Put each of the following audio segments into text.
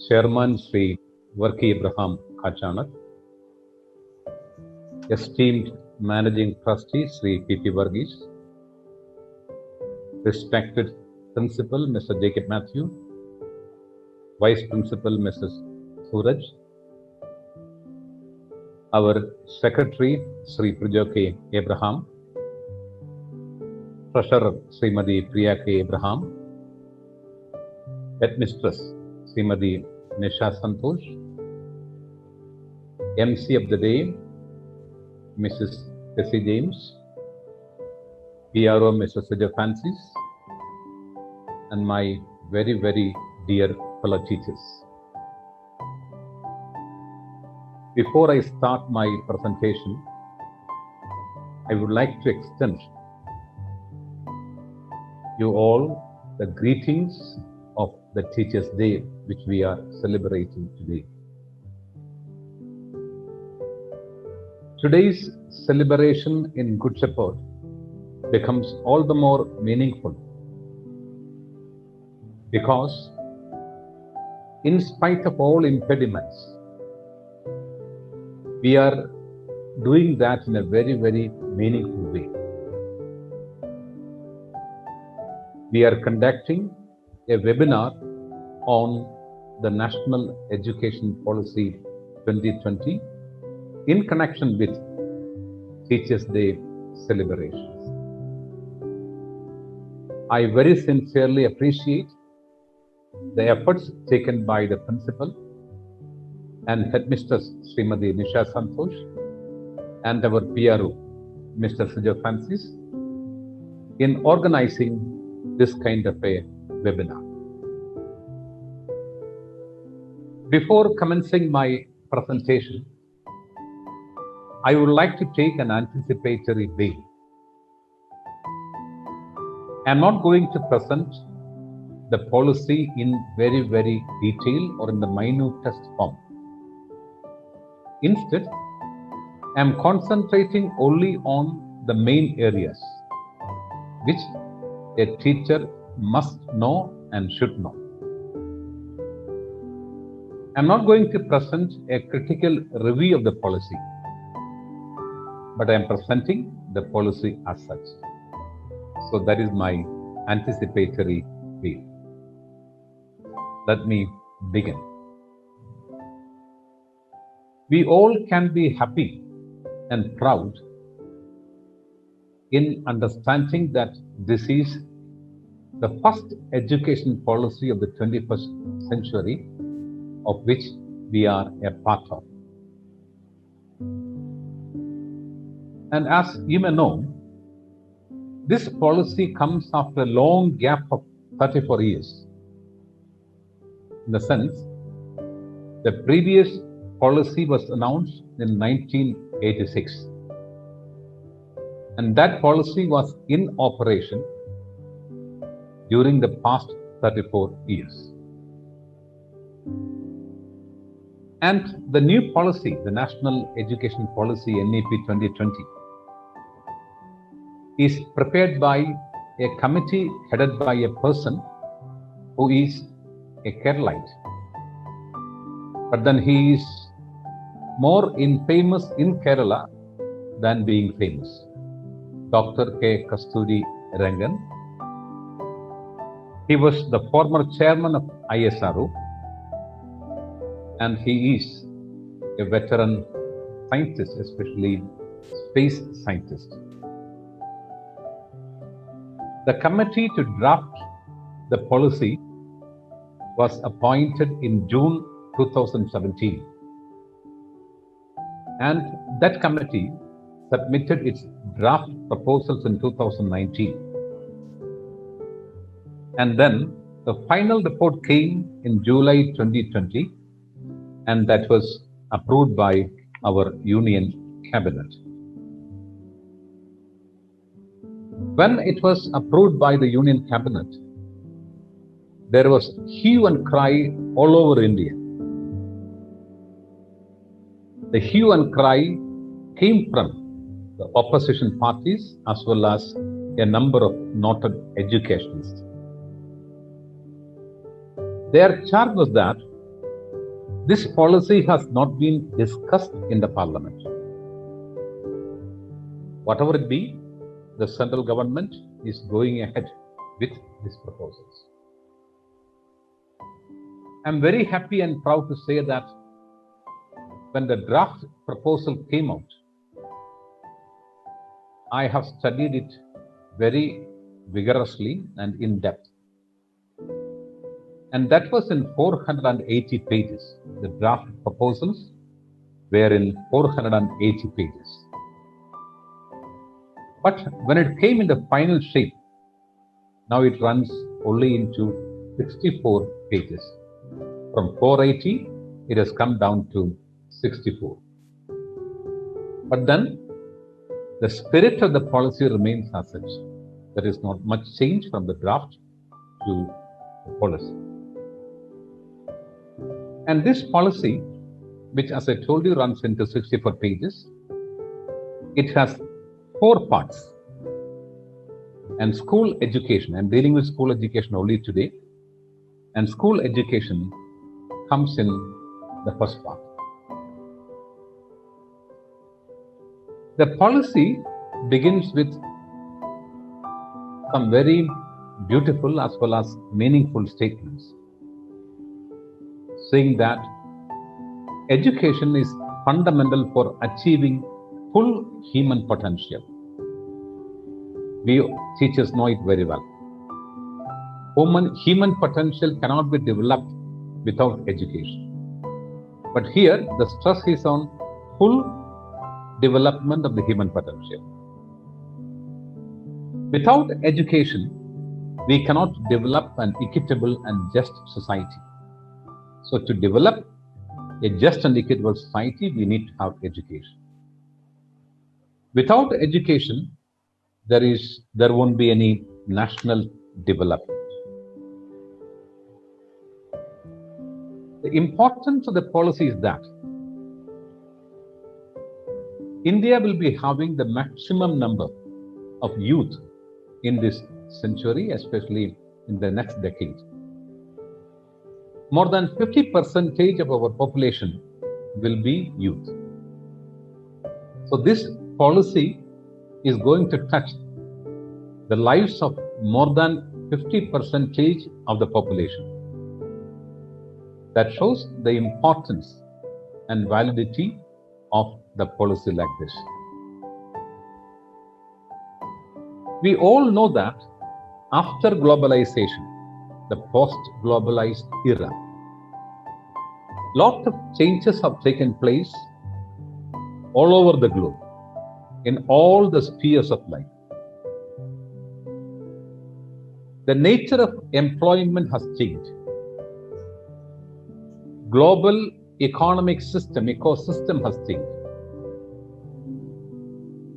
Chairman Sri Varki Abraham Kachanak, esteemed Managing Trustee Sri P.P. Varghese, respected Principal Mr. Jacob Matthew, Vice Principal Mrs. Suraj, our Secretary Sri Priya K. Abraham, Treasurer Srimadi Priya K. Abraham, Headmistress Srimadi Nisha Santosh, MC of the day Mrs. Tessie James, PRO Mr. Sujay Francis, and my very, very dear fellow teachers. Before I start my presentation, I would like to extend you all the greetings of the Teachers' Day, which we are celebrating today. Today's celebration in Good Shepherd becomes all the more meaningful because, in spite of all impediments, we are doing that in a very, very meaningful way. We are conducting a webinar on the National Education Policy 2020 in connection with Teachers' Day celebrations. I very sincerely appreciate the efforts taken by the Principal and Headmistress Srimadi Nisha Santosh and our PRO Mr. Sujay Francis in organizing this kind of a webinar. Before commencing my presentation, I would like to take an anticipatory way. I am not going to present the policy in very, very detail or in the minutest form. Instead, I am concentrating only on the main areas which a teacher must know and should know. I am not going to present a critical review of the policy, but I am presenting the policy as such. So that is my anticipatory way. Let me begin. We all can be happy and proud in understanding that this is the first education policy of the 21st century of which we are a part of. And as you may know, this policy comes after a long gap of 34 years. In the sense, the previous policy was announced in 1986. And that policy was in operation during the past 34 years. And the new policy, the National Education Policy NEP 2020, is prepared by a committee headed by a person who is a Keralite. But then he is more famous in Kerala than being famous. Dr. K. Kasturi Rangan. He was the former chairman of ISRO, and he is a veteran scientist, especially space scientist. The committee to draft the policy was appointed in June 2017, and that committee submitted its draft proposals in 2019. And then the final report came in July 2020, and that was approved by our Union Cabinet. When it was approved by the Union Cabinet, there was hue and cry all over India. The hue and cry came from the opposition parties as well as a number of noted educationists. Their charge was that this policy has not been discussed in the parliament. Whatever it be, the central government is going ahead with these proposals. I'm very happy and proud to say that when the draft proposal came out, I have studied it very vigorously and in depth. And that was in 480 pages. The draft proposals were in 480 pages. But when it came in the final shape, now it runs only into 64 pages. From 480, it has come down to 64. But then, the spirit of the policy remains as such. There is not much change from the draft to the policy. And this policy, which as I told you runs into 64 pages, it has 4 parts. And school education, I'm dealing with school education only today, and school education comes in the first part. The policy begins with some very beautiful as well as meaningful statements, saying that education is fundamental for achieving full human potential. We teachers know it very well. Human potential cannot be developed without education. But here, the stress is on full development of the human potential. Without education, we cannot develop an equitable and just society. So to develop a just and equitable society, we need to have education. Without education, there won't be any national development. The importance of the policy is that India will be having the maximum number of youth in this century, especially in the next decade. More than 50% of our population will be youth. So this policy is going to touch the lives of more than 50% of the population. That shows the importance and validity of the policy like this. We all know that after globalization, the post-globalized era, lot of changes have taken place all over the globe, in all the spheres of life. The nature of employment has changed. Global economic ecosystem has changed.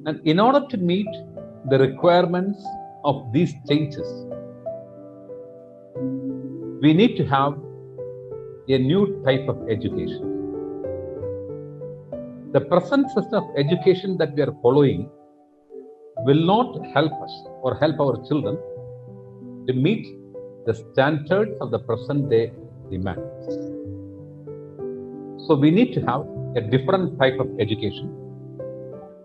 And in order to meet the requirements of these changes, we need to have a new type of education. The present system of education that we are following will not help us or help our children to meet the standards of the present day demands. So we need to have a different type of education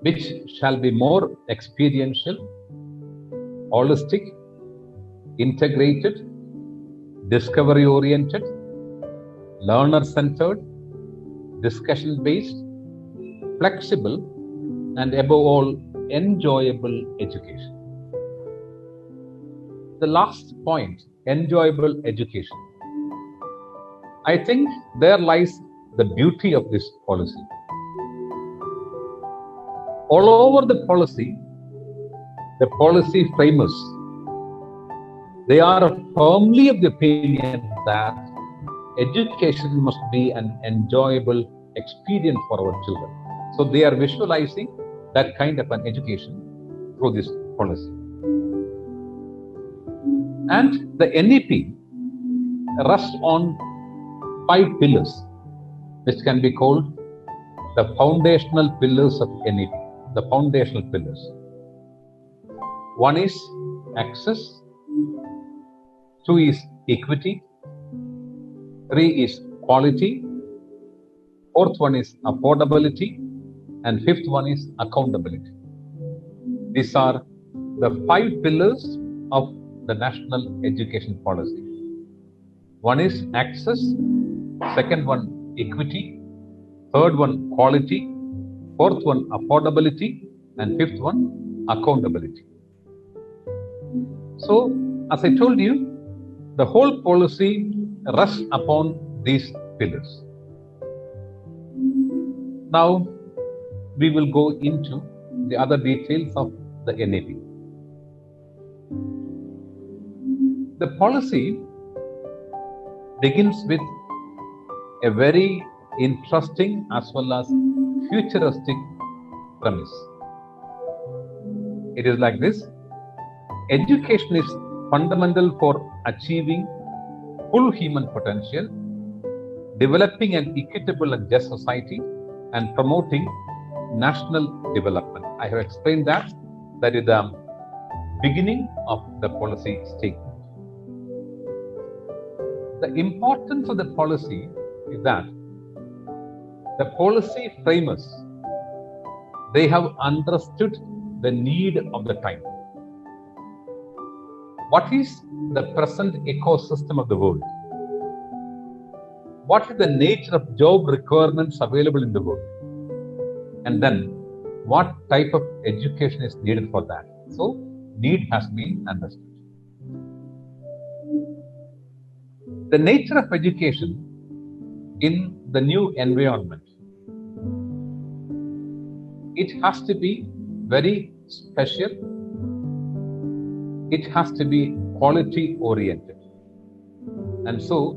which shall be more experiential, holistic, integrated, discovery-oriented, learner-centered, discussion-based, flexible, and above all, enjoyable education. The last point, enjoyable education. I think there lies the beauty of this policy. All over the policy framers, they are firmly of the opinion that education must be an enjoyable experience for our children. So they are visualizing that kind of an education through this policy. And the NEP rests on 5 pillars, which can be called the foundational pillars of NEP, the foundational pillars. One is access, 2 is equity, 3 is quality, fourth one is affordability, and fifth one is accountability. These are the 5 pillars of the national education policy. One is access, second one equity, third one quality, fourth one affordability, and fifth one accountability. So, as I told you, the whole policy rests upon these pillars. Now, we will go into the other details of the NAP. The policy begins with a very interesting as well as futuristic premise. It is like this: education is fundamental for achieving full human potential, developing an equitable and just society, and promoting national development. I have explained that. That is the beginning of the policy statement. The importance of the policy is that the policy framers, they have understood the need of the time. What is the present ecosystem of the world? What is the nature of job requirements available in the world? And then what type of education is needed for that? So, need has been understood. The nature of education in the new environment, it has to be very special. It has to be quality oriented. And so,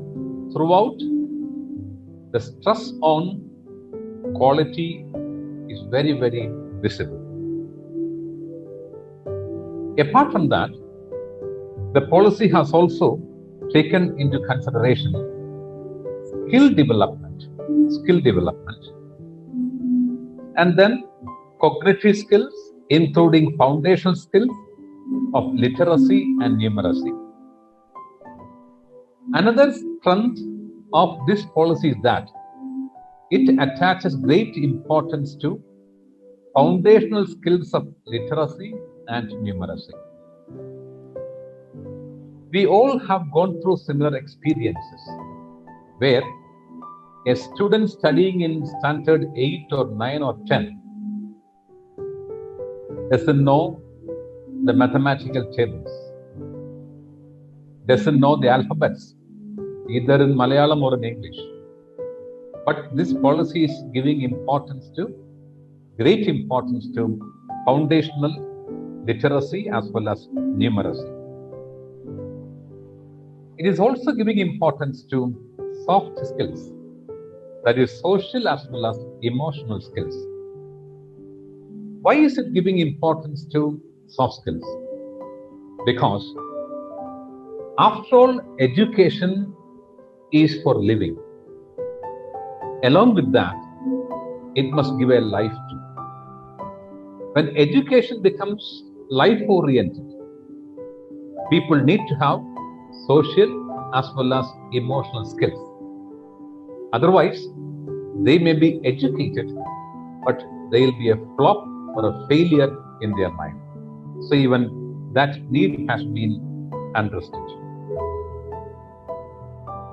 throughout, the stress on quality is very, very visible. Apart from that, the policy has also taken into consideration skill development, and then cognitive skills, including foundational skills of literacy and numeracy. Another strength of this policy is that it attaches great importance to foundational skills of literacy and numeracy. We all have gone through similar experiences where a student studying in standard 8 or 9 or 10 doesn't know the mathematical tables, doesn't know the alphabets, either in Malayalam or in English. But this policy is giving great importance to foundational literacy as well as numeracy. It is also giving importance to soft skills, that is social as well as emotional skills. Why is it giving importance to soft skills? Because after all, education is for living. Along with that, it must give a life to. When education becomes life-oriented, people need to have social as well as emotional skills. Otherwise, they may be educated, but they will be a flop or a failure in their mind. So even that need has been understood.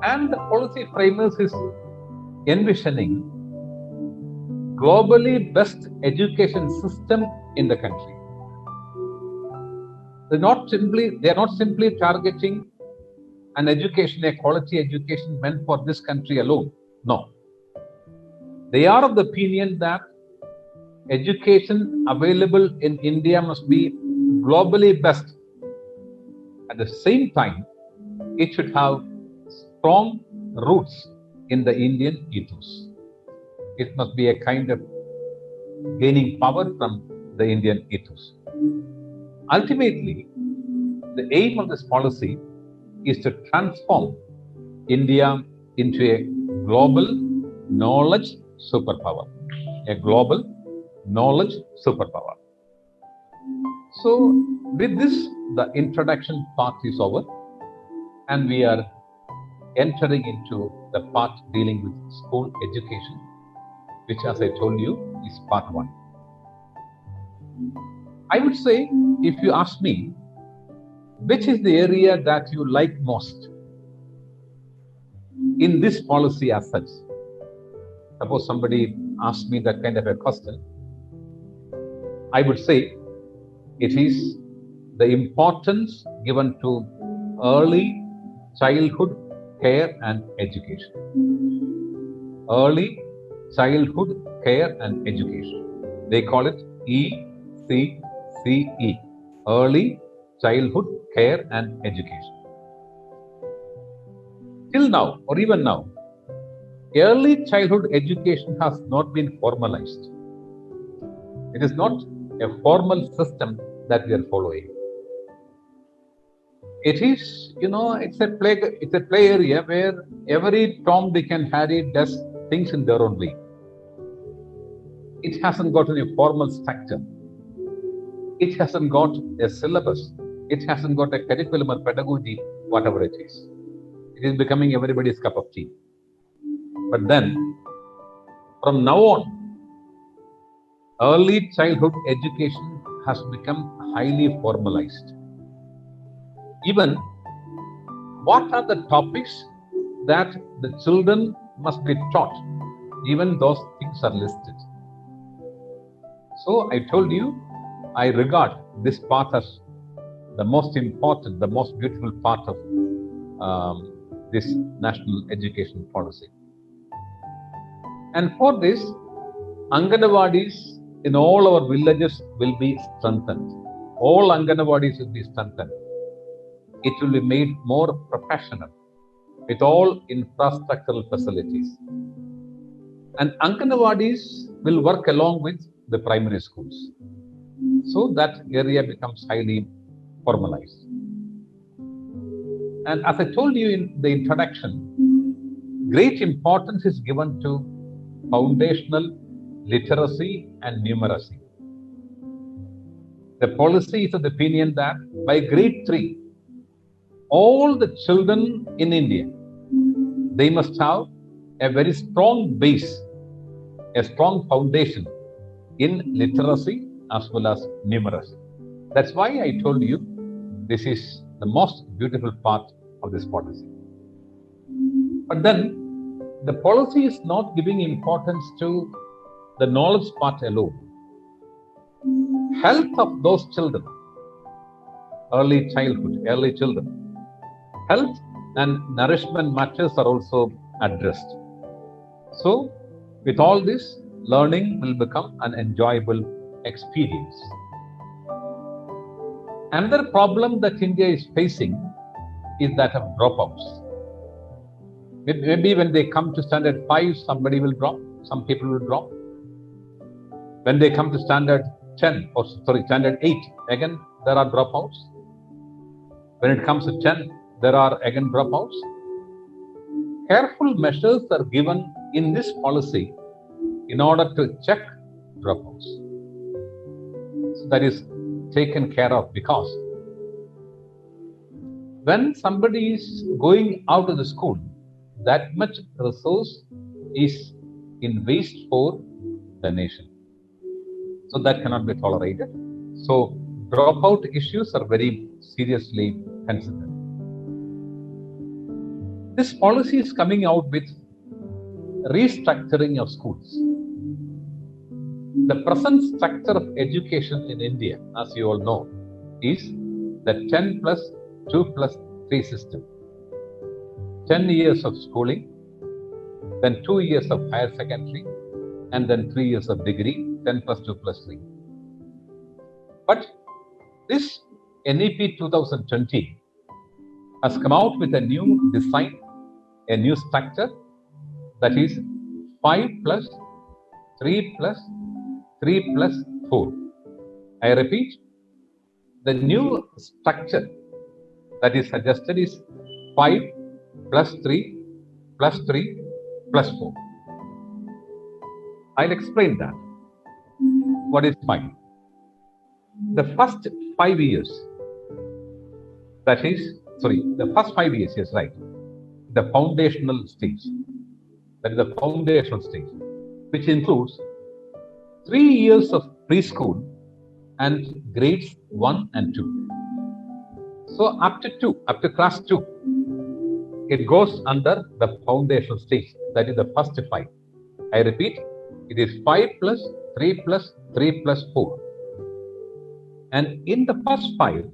And the policy framers is envisioning globally best education system in the country. They are not simply targeting an education, a quality education meant for this country alone. No. They are of the opinion that education available in India must be globally best. At the same time, it should have strong roots in the Indian ethos. It must be a kind of gaining power from the Indian ethos. Ultimately, the aim of this policy is to transform India into a global knowledge superpower. A global knowledge superpower. So, with this, the introduction part is over, and we are entering into the part dealing with school education. which, as I told you, is part 1. I would say, if you ask me, which is the area that you like most in this policy as such? Suppose somebody asks me that kind of a question, I would say it is the importance given to early childhood care and education. Early childhood care and education. They call it ECCE, Early Childhood Care and Education. Till now, or even now, early childhood education has not been formalized. It is not a formal system that we are following. It is, it's a play area where every Tom, Dick and Harry does things in their own way. It hasn't got any formal structure. It hasn't got a syllabus. It hasn't got a curriculum or pedagogy, whatever it is. It is becoming everybody's cup of tea. But then, from now on, early childhood education has become highly formalized. Even what are the topics that the children must be taught, even those things are listed. So I told you, I regard this part as the most important, the most beautiful part of this national education policy. And for this, Anganwadis in all our villages will be strengthened. All Anganwadis will be strengthened. It will be made more professional with all infrastructural facilities. And Anganwadis will work along with the primary schools. So that area becomes highly formalized. And as I told you in the introduction, great importance is given to foundational literacy and numeracy. The policy is of the opinion that by grade 3, all the children in India, they must have a very strong base, a strong foundation in literacy as well as numeracy. That's why I told you this is the most beautiful part of this policy. But then the policy is not giving importance to the knowledge part alone. Health of those children, early childhood, early children, health and nourishment matters are also addressed. So with all this, learning will become an enjoyable experience. Another problem that India is facing is that of dropouts. Maybe when they come to standard 5, somebody will drop, some people will drop. When they come to standard 8, again there are dropouts. When it comes to 10, there are again dropouts. Careful measures are given in this policy in order to check dropouts. So that is taken care of, because when somebody is going out of the school, that much resource is in waste for the nation. So that cannot be tolerated. So dropout issues are very seriously considered. This policy is coming out with restructuring of schools. The present structure of education in India, as you all know, is the 10 plus 2 plus 3 system. 10 years of schooling, then 2 years of higher secondary, and then 3 years of degree, 10 plus 2 plus 3. But this NEP 2020 has come out with a new design, a new structure, that is 5 plus 3 plus 3 plus 4. I repeat, the new structure that is suggested is 5 plus 3 plus 3 plus 4. I'll explain that. What is 5? The first 5 years, the first 5 years, the foundational stage. That is the foundational stage. which includes 3 years of preschool and grades 1 and 2. So up to class 2, it goes under the foundational stage, that is the first 5. I repeat, it is 5 plus 3 plus 3 plus 4. And in the first 5,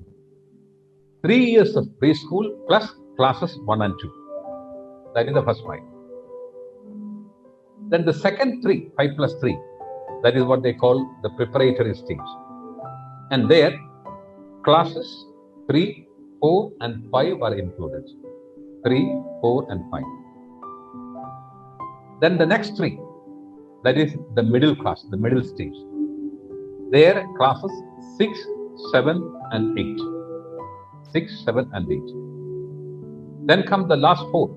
3 years of preschool plus classes 1 and 2. That is the first 5. Then the second 3, 5 plus 3, that is what they call the preparatory stage. And there, classes 3, 4 and 5 are included. 3, 4 and 5. Then the next 3, that is the middle class, the middle stage. There, classes 6, 7 and 8. 6, 7 and 8. Then come the last 4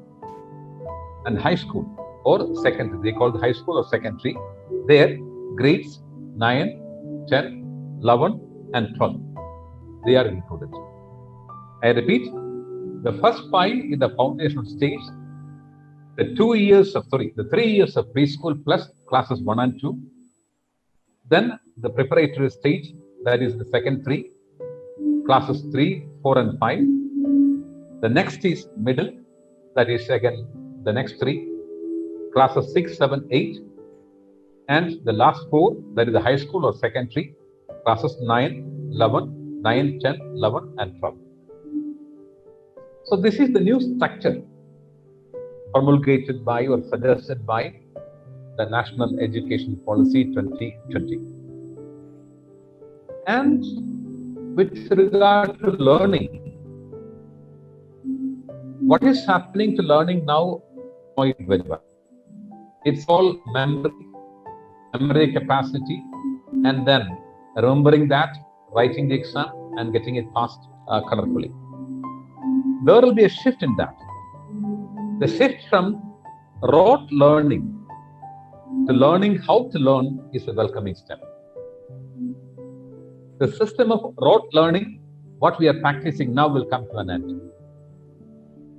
and high school or secondary. They call it high school or secondary. There, grades 9, 10, 11 and 12. They are included. I repeat, the first 5 in the foundational stage, the 3 years of preschool plus classes 1 and 2. Then the preparatory stage, that is the second 3, classes 3, 4 and 5. The next is middle, that is again the next 3, classes 6, 7, 8. And the last 4, that is the high school or secondary, classes 9, 11, 9, 10, 11 and 12. So this is the new structure promulgated by or suggested by the National Education Policy 2020. And with regard to learning, what is happening to learning now? I know it very well. It's all memory capacity, and then remembering that, writing the exam and getting it passed colorfully. There will be a shift in that. The shift from rote learning to learning how to learn is a welcoming step. The system of rote learning, what we are practicing now, will come to an end.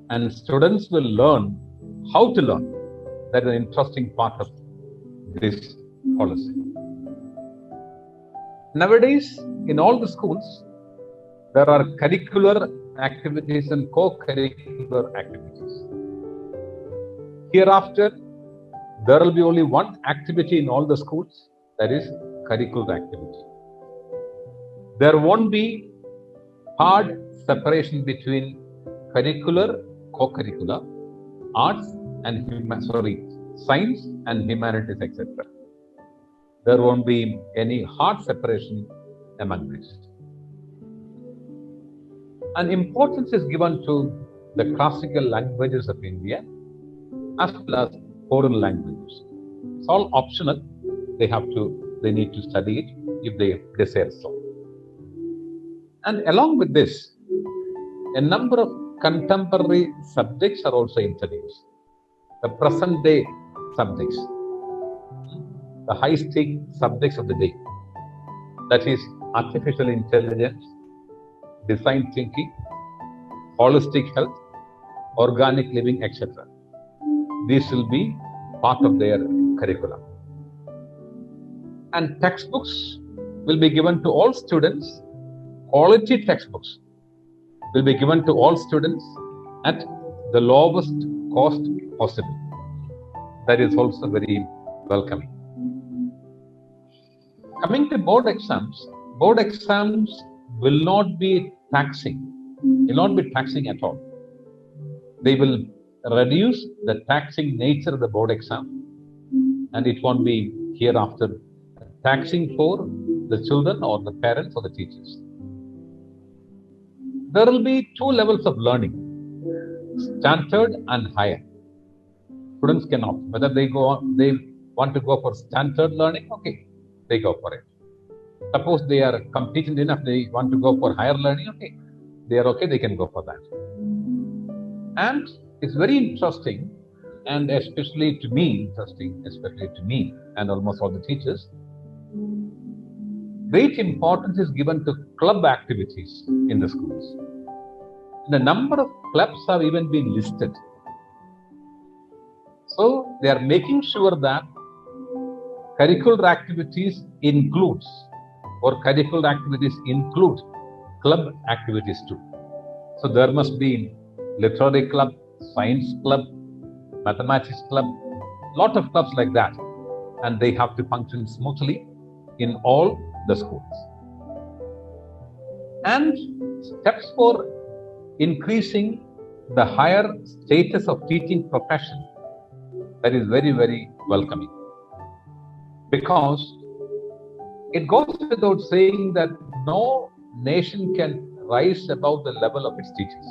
And students will learn how to learn. That is an interesting part of this policy. Nowadays, in all the schools, there are curricular activities and co-curricular activities. Hereafter, there will be only one activity in all the schools, that is curricular activity. There won't be hard separation between curricular, co-curricular, arts and science and humanities, etc. There won't be any hard separation among these. An importance is given to the classical languages of India as well as foreign languages. It's all optional. They need to study it if they desire so. And along with this, a number of contemporary subjects are also introduced. The present day subjects, the high-stake subjects of the day, that is artificial intelligence, design thinking, holistic health, organic living, etc. These will be part of their curriculum. And textbooks will be given to all students. Quality textbooks will be given to all students at the lowest cost possible. That is also very welcoming. Coming to board exams will not be taxing. Will not be taxing at all. They will reduce the taxing nature of the board exam, and it won't be hereafter taxing for the children or the parents or the teachers. There will be 2 levels of learning, standard and higher. Students can opt whether they want to go for standard learning, okay, they go for it. Suppose they are competent enough, they want to go for higher learning, okay, they are okay, they can go for that. And it's very interesting, and especially to me, and almost all the teachers, great importance is given to club activities in the schools. The number of clubs have even been listed. So they are making sure that curricular activities include club activities too. So there must be literary club, science club, mathematics club, lot of clubs like that, and they have to function smoothly in all the schools. And steps for increasing the higher status of teaching profession, that is very, very welcoming, because it goes without saying that no nation can rise above the level of its teachers.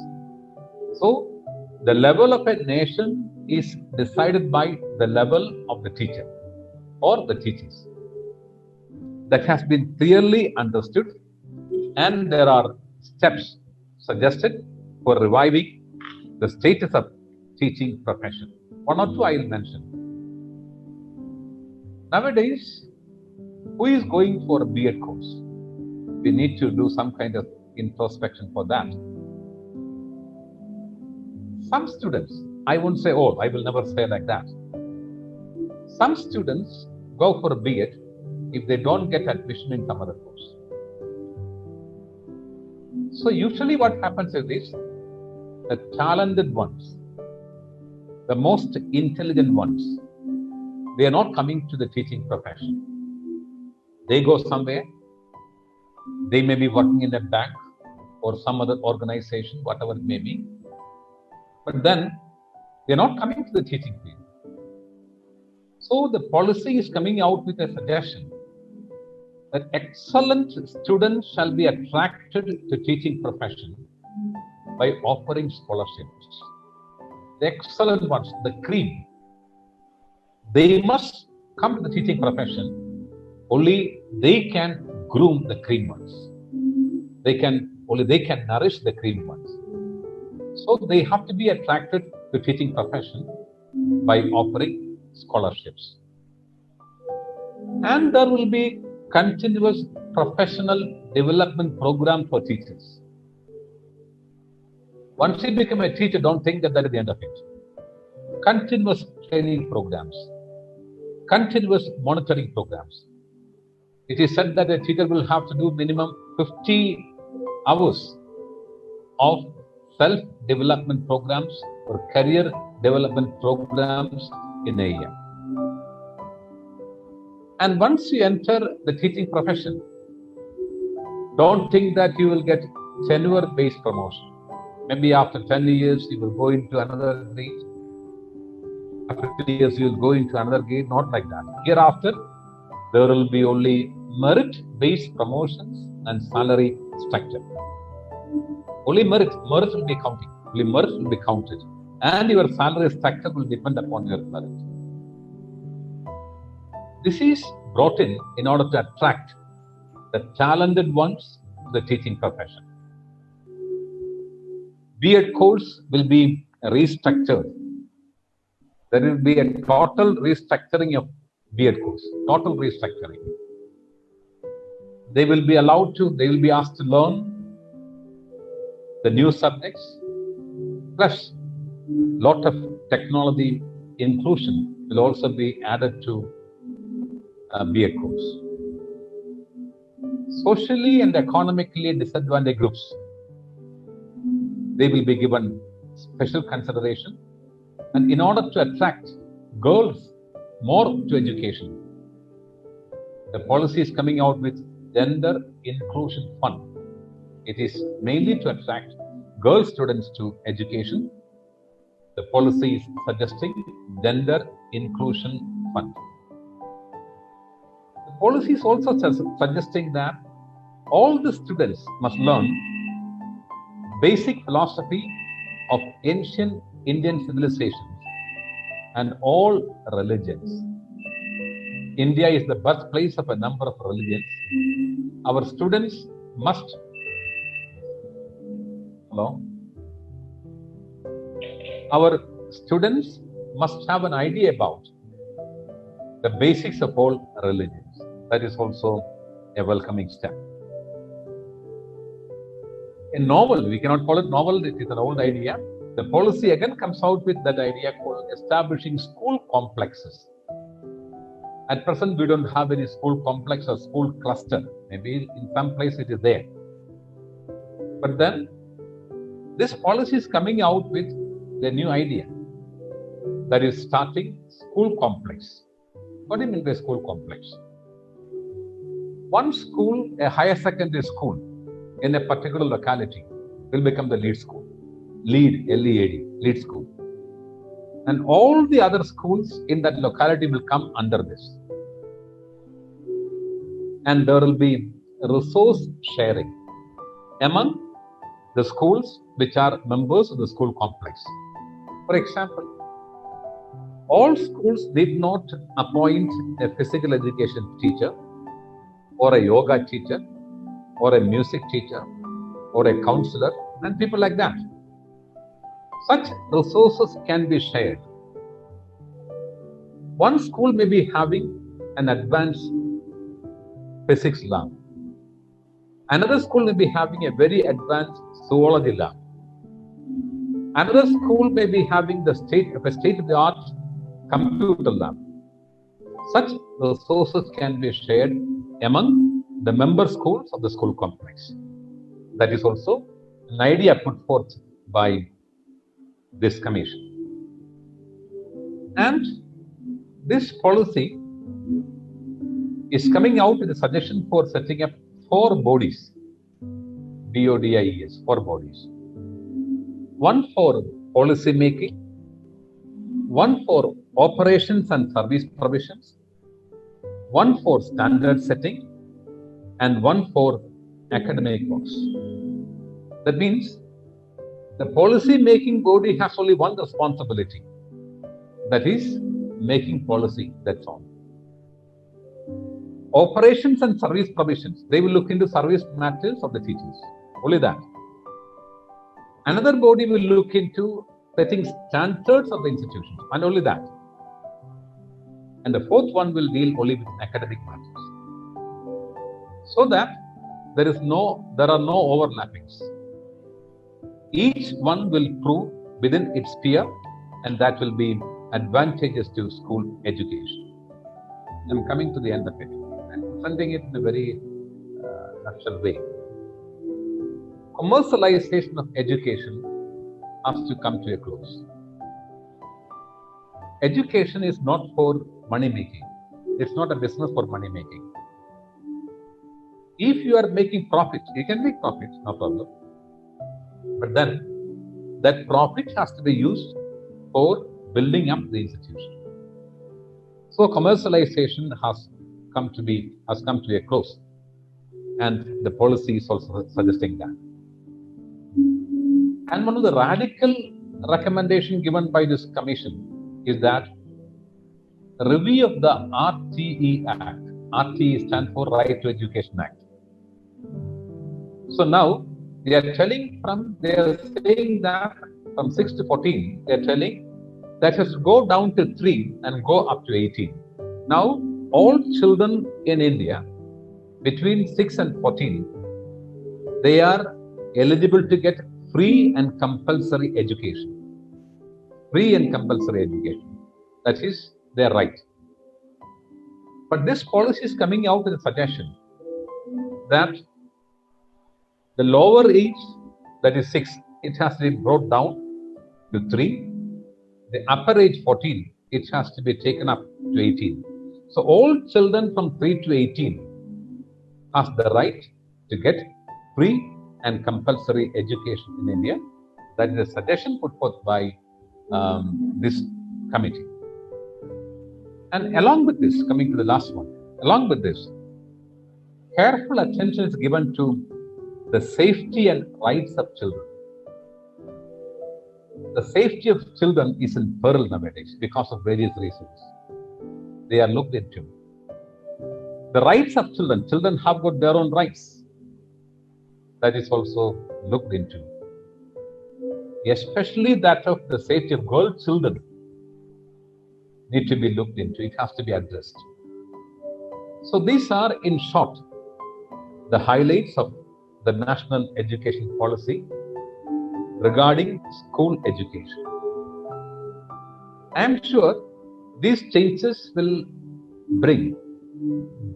So the level of a nation is decided by the level of the teacher or the teachers. That has been clearly understood, and there are steps suggested for reviving the status of teaching profession. One or two I will mention. Nowadays, who is going for a B.Ed course? We need to do some kind of introspection for that. Some students, I won't say all, I will never say like that. Some students go for a B.Ed if they don't get admission in some other course. So usually what happens is this: the talented ones, the most intelligent ones, they are not coming to the teaching profession. They go somewhere, they may be working in a bank or some other organization, whatever it may be, but then they're not coming to the teaching field. So the policy is coming out with a suggestion that excellent students shall be attracted to teaching profession by offering scholarships. The excellent ones, the cream, they must come to the teaching profession. Only they can groom the cream ones. Only they can nourish the cream ones. So they have to be attracted to teaching profession by offering scholarships. And there will be continuous professional development program for teachers. Once you become a teacher, don't think that is the end of it. Continuous training programs, continuous monitoring programs. It is said that a teacher will have to do minimum 50 hours of self-development programs or career development programs in a year. And once you enter the teaching profession, don't think that you will get tenure-based promotion. Maybe after 10 years, you will go into another grade. After 2 years, you will go into another grade. Not like that. Hereafter, there will be only merit-based promotions and salary structure. Only merit will be counting. Only merit will be counted. And your salary structure will depend upon your merit. This is brought in order to attract the talented ones to the teaching profession. B.Ed course will be restructured. There will be a total restructuring of B.Ed course. Total restructuring. They will be asked to learn the new subjects, plus lot of technology inclusion will also be added to B.Ed course. Socially and economically disadvantaged groups, they will be given special consideration, and in order to attract girls more to education, the policy is coming out with Gender Inclusion Fund. It is mainly to attract girl students to education. The policy is suggesting Gender Inclusion Fund. The policy is also suggesting that all the students must learn basic philosophy of ancient Indian civilizations and all religions. India is the birthplace of a number of religions. Our students must have an idea about the basics of all religions. That is also a welcoming step. A novel, we cannot call it novel, it is an old idea. The policy again comes out with that idea called establishing school complexes. At present, we don't have any school complex or school cluster. Maybe in some place it is there. But then, this policy is coming out with the new idea, that is starting school complex. What do you mean by school complex? One school, a higher secondary school in a particular locality, will become the lead school. Lead, L-E-A-D, lead school. And all the other schools in that locality will come under this. And there will be resource sharing among the schools which are members of the school complex. For example, all schools did not appoint a physical education teacher or a yoga teacher or a music teacher or a counselor and people like that. Such resources can be shared. One school may be having an advanced physics lab. Another school may be having a very advanced zoology lab. Another school may be having the state-of-the-art computer lab. Such resources can be shared among the member schools of the school complex. That is also an idea put forth by this commission. And this policy is coming out with a suggestion for setting up 4 bodies, BODIES, 4 bodies. One for policy making, one for operations and service provisions, one for standard setting, and one for academic works. That means the policy making body has only one responsibility, that is making policy, that's all. Operations and service provisions, they will look into service matters of the teachers, only that. Another body will look into setting standards of the institutions, and only that. And the 4th one will deal only with academic matters. So that there are no overlappings. Each one will prove within its sphere, and that will be advantageous to school education. I'm coming to the end of it. I'm presenting it in a very natural way. Commercialization of education has to come to a close. Education is not for money making. It's not a business for money making. If you are making profit, you can make profit, no problem. But then that profit has to be used for building up the institution. So commercialization has come to a close, and the policy is also suggesting that. And one of the radical recommendations given by this commission is that review of the RTE Act. RTE stands for Right to Education Act. So now they are saying that from 6 to 14, they are telling that has to go down to 3 and go up to 18. Now, all children in India between 6 and 14, they are eligible to get free and compulsory education. Free and compulsory education. That is their right. But this policy is coming out with a suggestion that the lower age, that is 6, it has to be brought down to 3. The upper age 14, it has to be taken up to 18. So all children from 3 to 18 have the right to get free and compulsory education in India. That is a suggestion put forth by this committee. And along with this, coming to the last one, along with this, careful attention is given to the safety and rights of children. The safety of children is in peril nowadays because of various reasons. They are looked into. The rights of children, children have got their own rights. That is also looked into. Especially that of the safety of girl children need to be looked into. It has to be addressed. So these are, in short, the highlights of the National Education Policy regarding school education. I am sure these changes will bring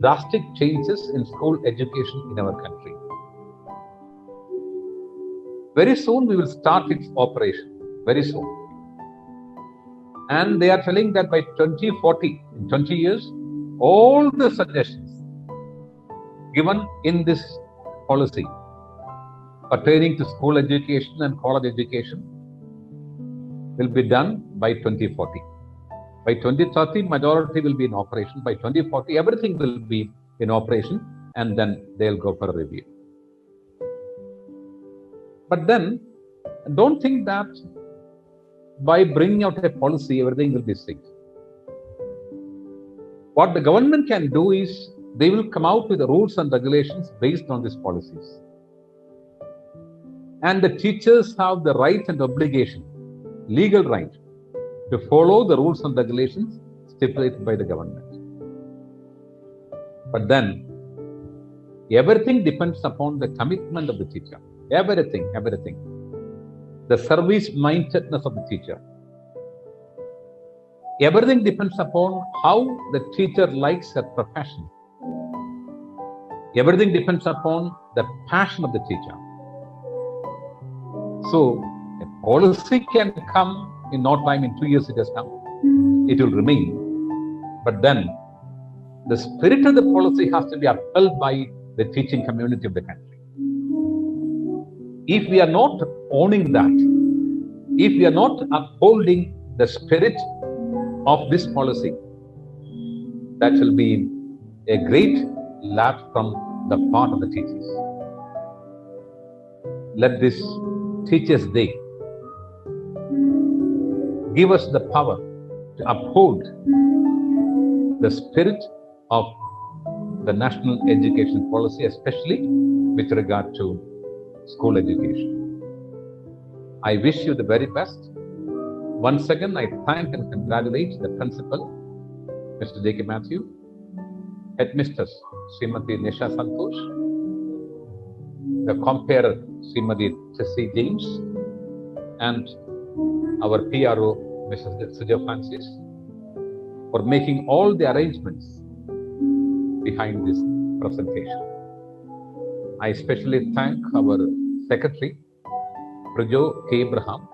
drastic changes in school education in our country. Very soon we will start its operation, very soon. And they are telling that by 2040, in 20 years, all the suggestions given in this policy pertaining to school education and college education will be done by 2040. By 2030, majority will be in operation. By 2040, everything will be in operation, and then they'll go for a review. But then, don't think that by bringing out a policy, everything will be synced. What the government can do is, they will come out with the rules and regulations based on these policies. And the teachers have the right and obligation, legal right, to follow the rules and regulations stipulated by the government. But then, everything depends upon the commitment of the teacher. Everything. The service mindedness of the teacher. Everything depends upon how the teacher likes her profession. Everything depends upon the passion of the teacher. So, a policy can come in no time, in 2 years it has come. It will remain. But then, the spirit of the policy has to be upheld by the teaching community of the country. If we are not owning that, if we are not upholding the spirit of this policy, that will be a great lapse from the part of the teachers. Let this Teachers' Day give us the power to uphold the spirit of the national education policy, especially with regard to school education. I wish you the very best. Once again, I thank and congratulate the principal, Mr. J.K. Matthew, Headmistress, Srimati Nisha Santosh, the comparer, Srimati Tessie James, and our PRO, Mrs. Suja Francis, for making all the arrangements behind this presentation. I especially thank our Secretary, Prajo K. Abraham,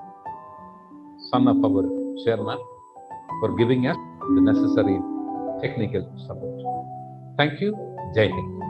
son of our chairman, for giving us the necessary technical support. Thank you. Jai Hind.